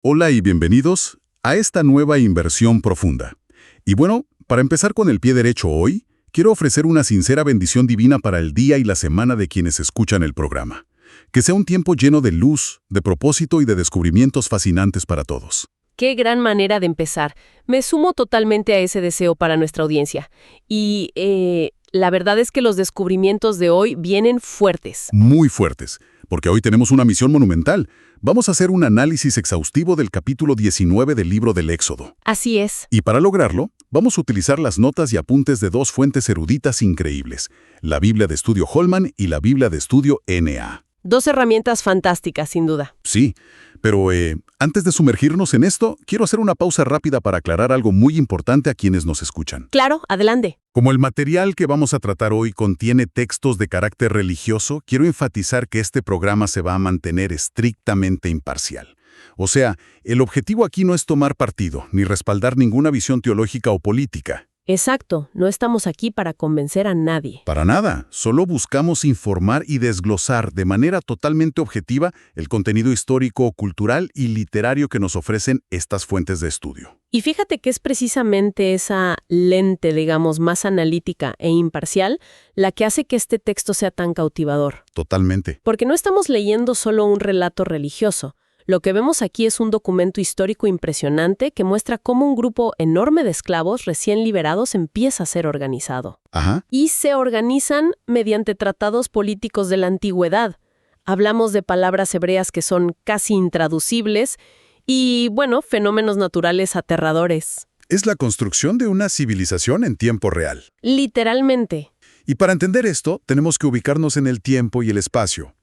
Hola y bienvenidos a esta nueva inversión profunda. Y bueno, para empezar con el pie derecho hoy, quiero ofrecer una sincera bendición divina para el día y la semana de quienes escuchan el programa. Que sea un tiempo lleno de luz, de propósito y de descubrimientos fascinantes para todos. Qué gran manera de empezar. Me sumo totalmente a ese deseo para nuestra audiencia. Y la verdad es que los descubrimientos de hoy vienen fuertes. Muy fuertes, porque hoy tenemos una misión monumental. Vamos a hacer un análisis exhaustivo del capítulo 19 del libro del Éxodo. Así es. Y para lograrlo, vamos a utilizar las notas y apuntes de dos fuentes eruditas increíbles, la Biblia de Estudio Holman y la Biblia de Estudio NA. Dos herramientas fantásticas, sin duda. Sí, pero antes de sumergirnos en esto, quiero hacer una pausa rápida para aclarar algo muy importante a quienes nos escuchan. Claro, adelante. Como el material que vamos a tratar hoy contiene textos de carácter religioso, quiero enfatizar que este programa se va a mantener estrictamente imparcial. O sea, el objetivo aquí no es tomar partido, ni respaldar ninguna visión teológica o política. Exacto, no estamos aquí para convencer a nadie. Para nada, solo buscamos informar y desglosar de manera totalmente objetiva el contenido histórico, cultural y literario que nos ofrecen estas fuentes de estudio. Y fíjate que es precisamente esa lente, digamos, más analítica e imparcial la que hace que este texto sea tan cautivador. Totalmente. Porque no estamos leyendo solo un relato religioso. Lo que vemos aquí es un documento histórico impresionante que muestra cómo un grupo enorme de esclavos recién liberados empieza a ser organizado. Ajá. Y se organizan mediante tratados políticos de la antigüedad. Hablamos de palabras hebreas que son casi intraducibles y, bueno, fenómenos naturales aterradores. Es la construcción de una civilización en tiempo real. Literalmente. Y para entender esto, tenemos que ubicarnos en el tiempo y el espacio.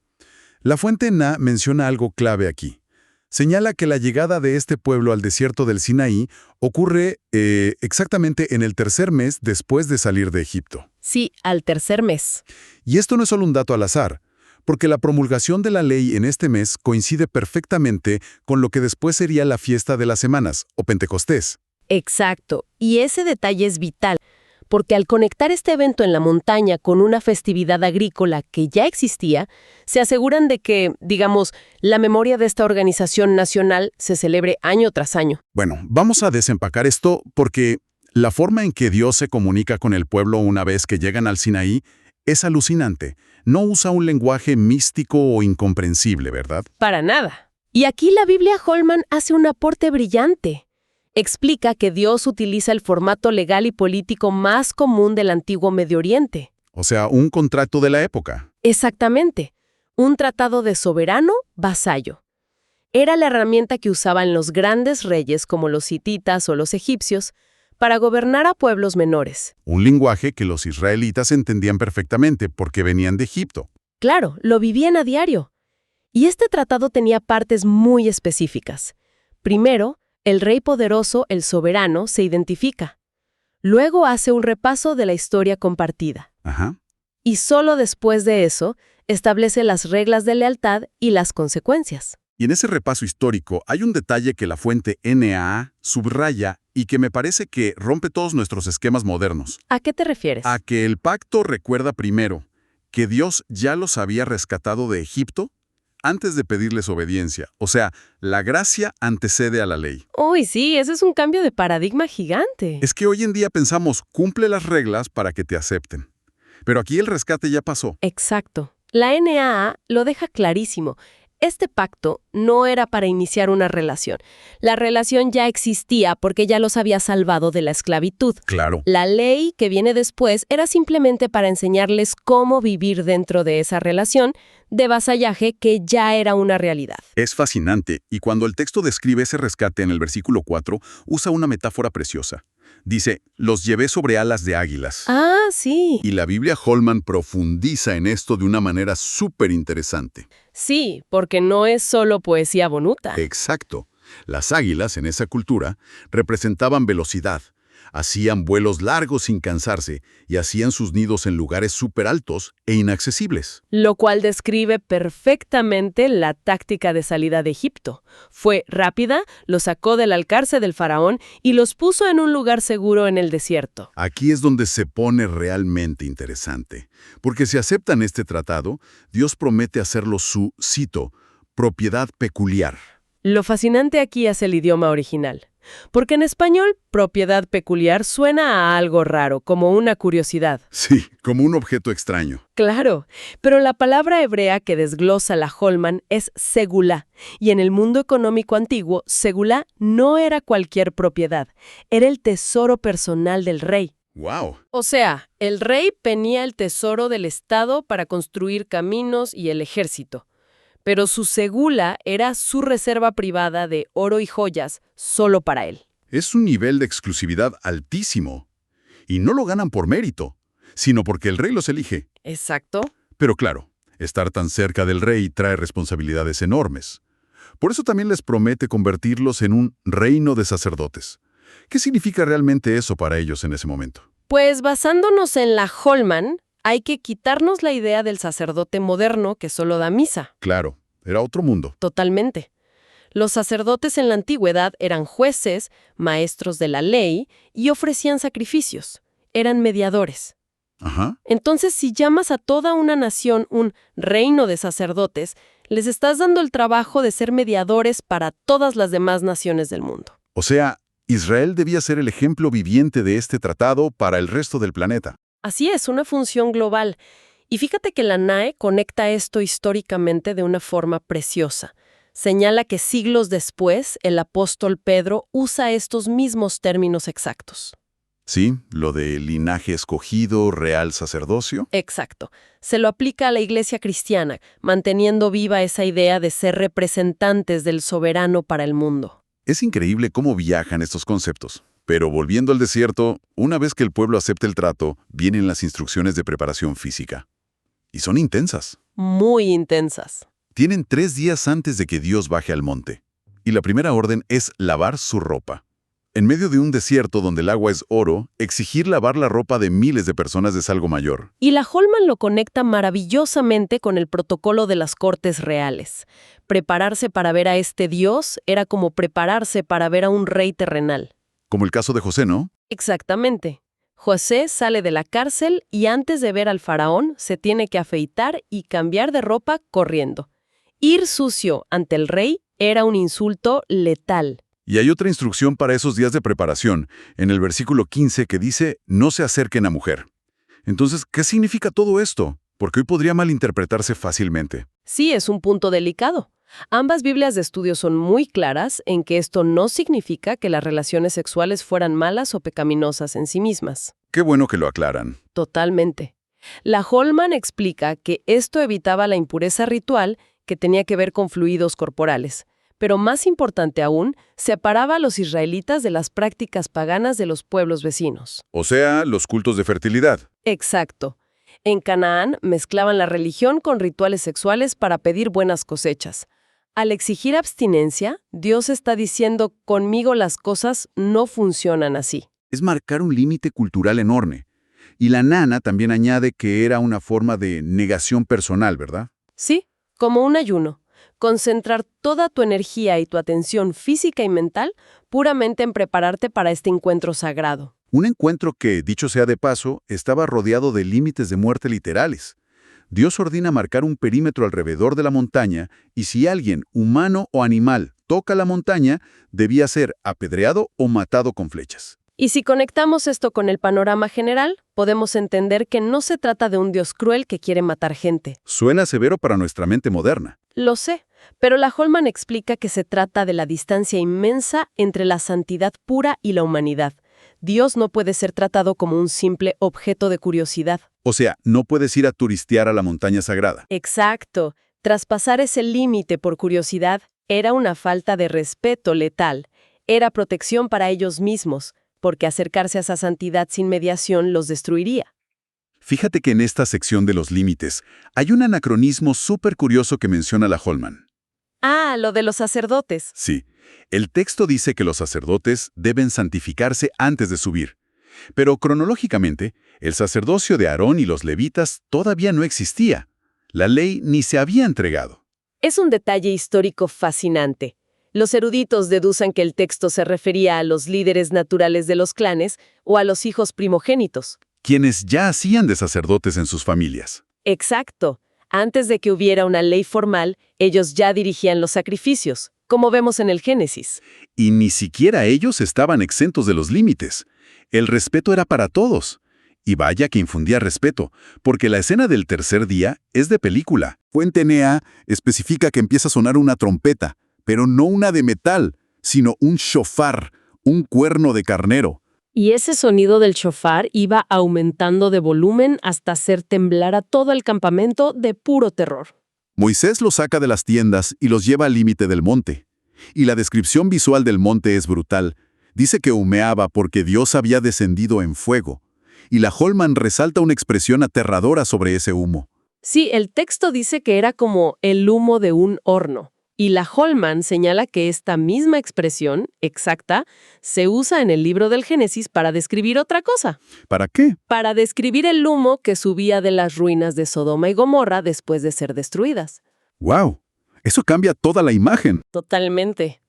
La fuente Na menciona algo clave aquí. Señala que la llegada de este pueblo al desierto del Sinaí ocurre exactamente en el tercer mes después de salir de Egipto. Sí, al tercer mes. Y esto no es solo un dato al azar, porque la promulgación de la ley en este mes coincide perfectamente con lo que después sería la fiesta de las semanas, o Pentecostés. Exacto. Y ese detalle es vital, porque al conectar este evento en la montaña con una festividad agrícola que ya existía, se aseguran de que, digamos, la memoria de esta organización nacional se celebre año tras año. Bueno, vamos a desempacar esto porque la forma en que Dios se comunica con el pueblo una vez que llegan al Sinaí es alucinante. No usa un lenguaje místico o incomprensible, ¿verdad? Para nada. Y aquí la Biblia Holman hace un aporte brillante. Explica que Dios utiliza el formato legal y político más común del antiguo Medio Oriente. O sea, un contrato de la época. Exactamente. Un tratado de soberano-vasallo. Era la herramienta que usaban los grandes reyes como los hititas o los egipcios para gobernar a pueblos menores. Un lenguaje que los israelitas entendían perfectamente porque venían de Egipto. Claro, lo vivían a diario. Y este tratado tenía partes muy específicas. Primero, el rey poderoso, el soberano, se identifica. Luego hace un repaso de la historia compartida. Ajá. Y solo después de eso, establece las reglas de lealtad y las consecuencias. Y en ese repaso histórico hay un detalle que la fuente NAA subraya y que me parece que rompe todos nuestros esquemas modernos. ¿A qué te refieres? A que el pacto recuerda primero que Dios ya los había rescatado de Egipto antes de pedirles obediencia. O sea, la gracia antecede a la ley. Uy, sí, ese es un cambio de paradigma gigante. Es que hoy en día pensamos, cumple las reglas para que te acepten. Pero aquí el rescate ya pasó. Exacto. La NAA lo deja clarísimo. Este pacto no era para iniciar una relación. La relación ya existía porque ya los había salvado de la esclavitud. Claro. La ley que viene después era simplemente para enseñarles cómo vivir dentro de esa relación de vasallaje que ya era una realidad. Es fascinante, y cuando el texto describe ese rescate en el versículo 4, usa una metáfora preciosa. Dice, los llevé sobre alas de águilas. Ah, sí. Y la Biblia Holman profundiza en esto de una manera súper interesante. Sí, porque no es solo poesía bonita. Exacto. Las águilas, en esa cultura, representaban velocidad. Hacían vuelos largos sin cansarse y hacían sus nidos en lugares súper altos e inaccesibles. Lo cual describe perfectamente la táctica de salida de Egipto. Fue rápida, los sacó del alcance del faraón y los puso en un lugar seguro en el desierto. Aquí es donde se pone realmente interesante, porque si aceptan este tratado, Dios promete hacerlo su, cito, propiedad peculiar. Lo fascinante aquí es el idioma original, porque en español, propiedad peculiar suena a algo raro, como una curiosidad. Sí, como un objeto extraño. Claro, pero la palabra hebrea que desglosa la Holman es segulá, y en el mundo económico antiguo, segulá no era cualquier propiedad, era el tesoro personal del rey. ¡Wow! O sea, el rey tenía el tesoro del Estado para construir caminos y el ejército. Pero su segula era su reserva privada de oro y joyas solo para él. Es un nivel de exclusividad altísimo. Y no lo ganan por mérito, sino porque el rey los elige. Exacto. Pero claro, estar tan cerca del rey trae responsabilidades enormes. Por eso también les promete convertirlos en un reino de sacerdotes. ¿Qué significa realmente eso para ellos en ese momento? Pues basándonos en la Holman, hay que quitarnos la idea del sacerdote moderno que solo da misa. Claro, era otro mundo. Totalmente. Los sacerdotes en la antigüedad eran jueces, maestros de la ley y ofrecían sacrificios. Eran mediadores. Ajá. Entonces, si llamas a toda una nación un reino de sacerdotes, les estás dando el trabajo de ser mediadores para todas las demás naciones del mundo. O sea, Israel debía ser el ejemplo viviente de este tratado para el resto del planeta. Así es, una función global. Y fíjate que la NAE conecta esto históricamente de una forma preciosa. Señala que siglos después, el apóstol Pedro usa estos mismos términos exactos. Sí, lo de linaje escogido, real sacerdocio. Exacto. Se lo aplica a la iglesia cristiana, manteniendo viva esa idea de ser representantes del soberano para el mundo. Es increíble cómo viajan estos conceptos. Pero volviendo al desierto, una vez que el pueblo acepta el trato, vienen las instrucciones de preparación física. Y son intensas. Muy intensas. Tienen 3 días antes de que Dios baje al monte. Y la primera orden es lavar su ropa. En medio de un desierto donde el agua es oro, exigir lavar la ropa de miles de personas es algo mayor. Y la Holman lo conecta maravillosamente con el protocolo de las cortes reales. Prepararse para ver a este Dios era como prepararse para ver a un rey terrenal. Como el caso de José, ¿no? Exactamente. José sale de la cárcel y antes de ver al faraón se tiene que afeitar y cambiar de ropa corriendo. Ir sucio ante el rey era un insulto letal. Y hay otra instrucción para esos días de preparación, en el versículo 15 que dice, no se acerquen a mujer. Entonces, ¿qué significa todo esto? Porque hoy podría malinterpretarse fácilmente. Sí, es un punto delicado. Ambas Biblias de estudio son muy claras en que esto no significa que las relaciones sexuales fueran malas o pecaminosas en sí mismas. Qué bueno que lo aclaran. Totalmente. La Holman explica que esto evitaba la impureza ritual que tenía que ver con fluidos corporales. Pero más importante aún, separaba a los israelitas de las prácticas paganas de los pueblos vecinos. O sea, los cultos de fertilidad. Exacto. En Canaán mezclaban la religión con rituales sexuales para pedir buenas cosechas. Al exigir abstinencia, Dios está diciendo, conmigo las cosas no funcionan así. Es marcar un límite cultural enorme. Y la nana también añade que era una forma de negación personal, ¿verdad? Sí, como un ayuno. Concentrar toda tu energía y tu atención física y mental puramente en prepararte para este encuentro sagrado. Un encuentro que, dicho sea de paso, estaba rodeado de límites de muerte literales. Dios ordena marcar un perímetro alrededor de la montaña y si alguien, humano o animal, toca la montaña, debía ser apedreado o matado con flechas. Y si conectamos esto con el panorama general, podemos entender que no se trata de un Dios cruel que quiere matar gente. Suena severo para nuestra mente moderna. Lo sé, pero la Holman explica que se trata de la distancia inmensa entre la santidad pura y la humanidad. Dios no puede ser tratado como un simple objeto de curiosidad. O sea, no puedes ir a turistear a la montaña sagrada. Exacto. Traspasar ese límite por curiosidad era una falta de respeto letal. Era protección para ellos mismos, porque acercarse a esa santidad sin mediación los destruiría. Fíjate que en esta sección de los límites hay un anacronismo súper curioso que menciona la Holman. Ah, lo de los sacerdotes. Sí, el texto dice que los sacerdotes deben santificarse antes de subir. Pero cronológicamente, el sacerdocio de Aarón y los levitas todavía no existía. La ley ni se había entregado. Es un detalle histórico fascinante. Los eruditos deducen que el texto se refería a los líderes naturales de los clanes o a los hijos primogénitos. Quienes ya hacían de sacerdotes en sus familias. Exacto. Antes de que hubiera una ley formal, ellos ya dirigían los sacrificios. como vemos en el Génesis. Y ni siquiera ellos estaban exentos de los límites. El respeto era para todos. Y vaya que infundía respeto, porque la escena del tercer día es de película. Fuente NEA especifica que empieza a sonar una trompeta, pero no una de metal, sino un shofar, un cuerno de carnero. Y ese sonido del shofar iba aumentando de volumen hasta hacer temblar a todo el campamento de puro terror. Moisés los saca de las tiendas y los lleva al límite del monte. Y la descripción visual del monte es brutal. Dice que humeaba porque Dios había descendido en fuego. Y la Holman resalta una expresión aterradora sobre ese humo. Sí, el texto dice que era como el humo de un horno. Y la Holman señala que esta misma expresión, exacta, se usa en el libro del Génesis para describir otra cosa. ¿Para qué? Para describir el humo que subía de las ruinas de Sodoma y Gomorra después de ser destruidas. ¡Wow! Eso cambia toda la imagen. Totalmente.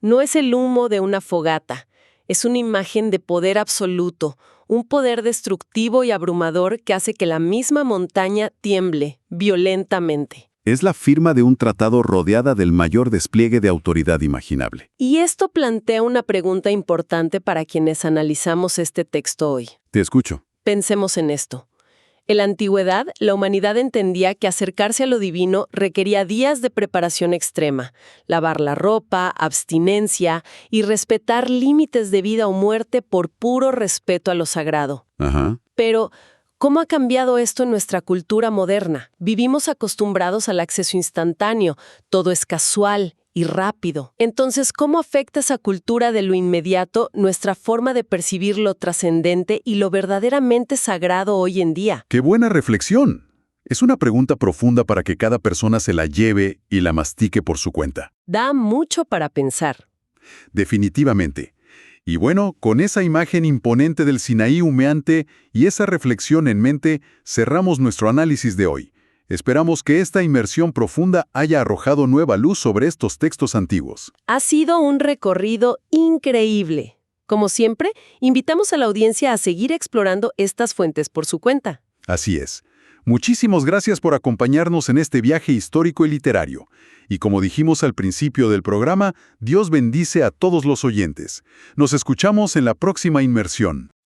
No es el humo de una fogata, es una imagen de poder absoluto, un poder destructivo y abrumador que hace que la misma montaña tiemble violentamente. Es la firma de un tratado rodeada del mayor despliegue de autoridad imaginable. Y esto plantea una pregunta importante para quienes analizamos este texto hoy. Te escucho. Pensemos en esto. En la antigüedad, la humanidad entendía que acercarse a lo divino requería días de preparación extrema, lavar la ropa, abstinencia y respetar límites de vida o muerte por puro respeto a lo sagrado. Ajá. Pero, ¿cómo ha cambiado esto en nuestra cultura moderna? Vivimos acostumbrados al acceso instantáneo, todo es casual y rápido. Entonces, ¿cómo afecta esa cultura de lo inmediato nuestra forma de percibir lo trascendente y lo verdaderamente sagrado hoy en día? ¡Qué buena reflexión! Es una pregunta profunda para que cada persona se la lleve y la mastique por su cuenta. Da mucho para pensar. Definitivamente. Y bueno, con esa imagen imponente del Sinaí humeante y esa reflexión en mente, cerramos nuestro análisis de hoy. Esperamos que esta inmersión profunda haya arrojado nueva luz sobre estos textos antiguos. Ha sido un recorrido increíble. Como siempre, invitamos a la audiencia a seguir explorando estas fuentes por su cuenta. Así es. Muchísimas gracias por acompañarnos en este viaje histórico y literario. Y como dijimos al principio del programa, Dios bendice a todos los oyentes. Nos escuchamos en la próxima inmersión.